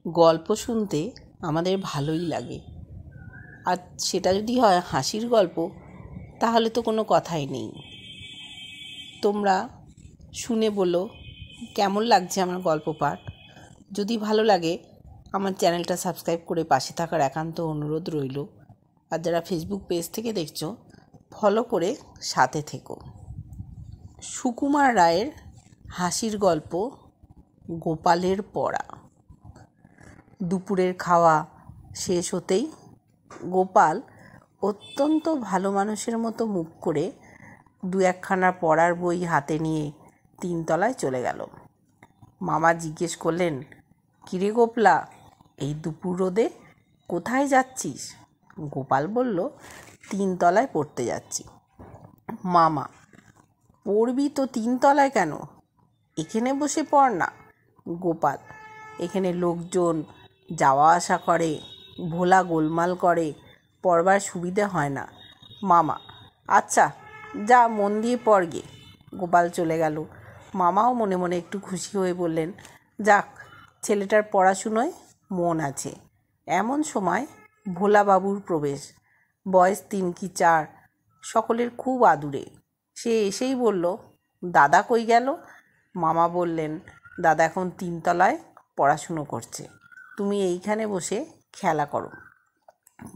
গল্প শুনতে আমাদের ভালোই লাগে। আর সেটা যদি হয় হাসির গল্প, তাহলে তো কোনো কথাই নেই। তোমরা শুনে বলো কেমন লাগছে আমার গল্প পাঠ। যদি ভালো লাগে আমার চ্যানেলটা সাবস্ক্রাইব করে পাশে থাকার একান্ত অনুরোধ রইল। আর যারা ফেসবুক পেজ থেকে দেখছো, ফলো করে সাথে থেকো। সুকুমার রায়ের হাসির গল্প গোপালের পড়া। দুপুরের খাওয়া শেষ হতেই গোপাল অত্যন্ত ভালো মানুষের মতো মুখ করে দু একখানা পড়ার বই হাতে নিয়ে 3 তলায় চলে গেল। মামা জিজ্ঞেস করলেন, কিরে গোপলা, এই দুপুর রোদে কোথায় যাচ্ছিস? গোপাল বলল, 3 তলায় পড়তে যাচ্ছি। মামা, পড়বি তো 3 তলায় কেন? এখানে বসে পড় না। গোপাল, এখানে লোকজন যাওয়া আসা করে, ভোলা গোলমাল করে, পড়বার সুবিধে হয় না। মামা, আচ্ছা যা, মন দিয়ে পড় গে। গোপাল চলে গেল। মামাও মনে মনে একটু খুশি হয়ে বললেন, যাক, ছেলেটার পড়াশুনোয় মন আছে। এমন সময় ভোলাবাবুর প্রবেশ। বয়স 3 কি 4, সকলের খুব আদুরে। সে এসেই বলল, দাদা কই গেল? মামা বললেন, দাদা এখন 3 তলায় পড়াশুনো করছে, তুমি এইখানে বসে খেলা করো।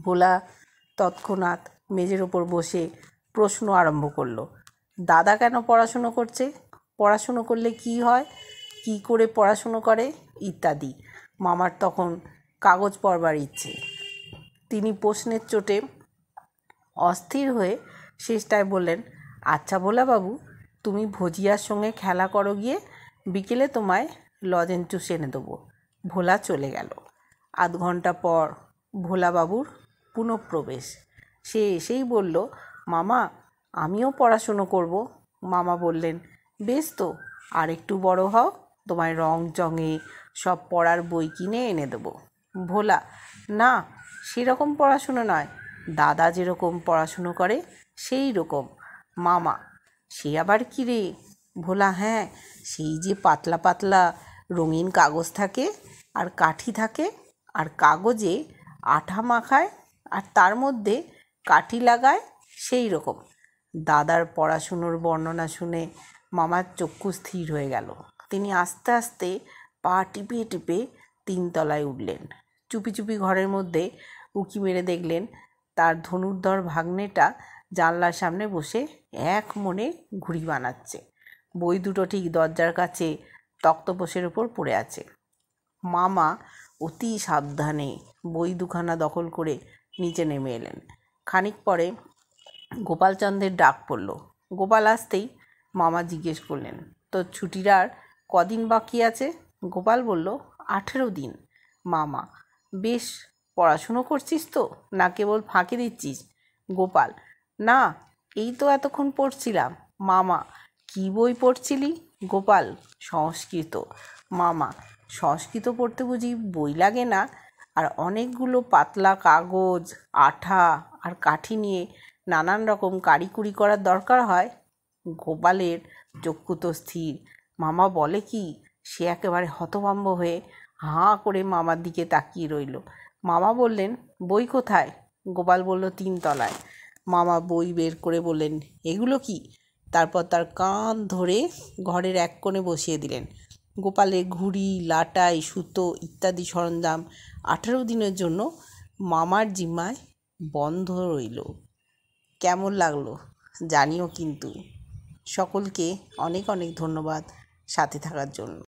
ভোলা তৎক্ষণাৎ মেজের ওপর বসে প্রশ্ন আরম্ভ করলো, দাদা কেন পড়াশুনো করছে? পড়াশুনো করলে কি হয়? কি করে পড়াশুনো করে? ইত্যাদি। মামার তখন কাগজ পড়বার ইচ্ছে। তিনি প্রশ্নের চোটে অস্থির হয়ে শেষটায় বললেন, আচ্ছা ভোলাবাবু, তুমি ভজিয়ার সঙ্গে খেলা করো গিয়ে, বিকেলে তোমায় লজেন্স জুস এনে দেবো। ভোলা চলে গেল। আধ ঘন্টা পর ভোলাবাবুর পুনঃপ্রবেশ। সে এসেই বলল, মামা, আমিও পড়াশুনো করব। মামা বললেন, বেশ তো, আর একটু বড় হও, তোমায় রং চঙে সব পড়ার বই কিনে এনে দেবো। ভোলা, না, সেরকম পড়াশুনো নয়, দাদা যেরকম পড়াশুনো করে সেই রকম। মামা, সে আবার কী রে? ভোলা, হ্যাঁ, সেই যে পাতলা পাতলা রঙিন কাগজ থাকে, আর কাঠি থাকে, আর কাগজে আঠা মাখায়, আর তার মধ্যে কাঠি লাগায়, সেই রকম। দাদার পড়াশুনোর বর্ণনা শুনে মামার চক্ষু স্থির হয়ে গেল। তিনি আস্তে আস্তে পা টিপে টিপে 3 তলায় উঠলেন। চুপি চুপি ঘরের মধ্যে উঁকি মেরে দেখলেন তার ধনুর্ধর ভাগ্নেটা জানলার সামনে বসে এক মনে ঘুড়ি বানাচ্ছে। বই দুটো ঠিক দরজার কাছে তক্তপোষের ওপর পড়ে আছে। মামা অতি সাবধানে বই দুখানা দখল করে নিচে নেমে এলেন। খানিক পরে গোপালচন্দ্রের ডাক পড়ল। গোপাল আসতেই মামা জিজ্ঞেস করলেন, তোর ছুটির আর কদিন বাকি আছে? গোপাল বলল, 18 দিন। মামা, বেশ, পড়াশুনো করছিস তো, না কেবল ফাঁকি দিচ্ছিস? গোপাল, না, এই তো এতক্ষণ পড়ছিলাম। মামা, কি বই পড়ছিলি? গোপাল, সংস্কৃত। মামা, সংস্কৃত পড়তে বুঝি বই লাগে না? আর অনেকগুলো পাতলা কাগজ, আঠা আর কাঠি নিয়ে নানান রকম কারিকুরি করার দরকার হয়? গোপালের চক্ষু তো স্থির। মামা বলে কি? সে একেবারে হতভম্ব হয়ে হাঁ করে মামার দিকে তাকিয়ে রইল। মামা বললেন, বই কোথায়? গোপাল বলল, 3 তলায়। মামা বই বের করে বললেন, এগুলো কি? তারপর তার কাঁধ ধরে ঘরের এক কোণে বসিয়ে দিলেন। গোপালের ঘুড়ি, লাটাই, সুতো ইত্যাদি সরঞ্জাম 18 দিনের জন্য মামার জিম্মায় বন্ধ রইল। কেমন লাগলো জানিও কিন্তু। সকলকে অনেক অনেক ধন্যবাদ সাথে থাকার জন্য।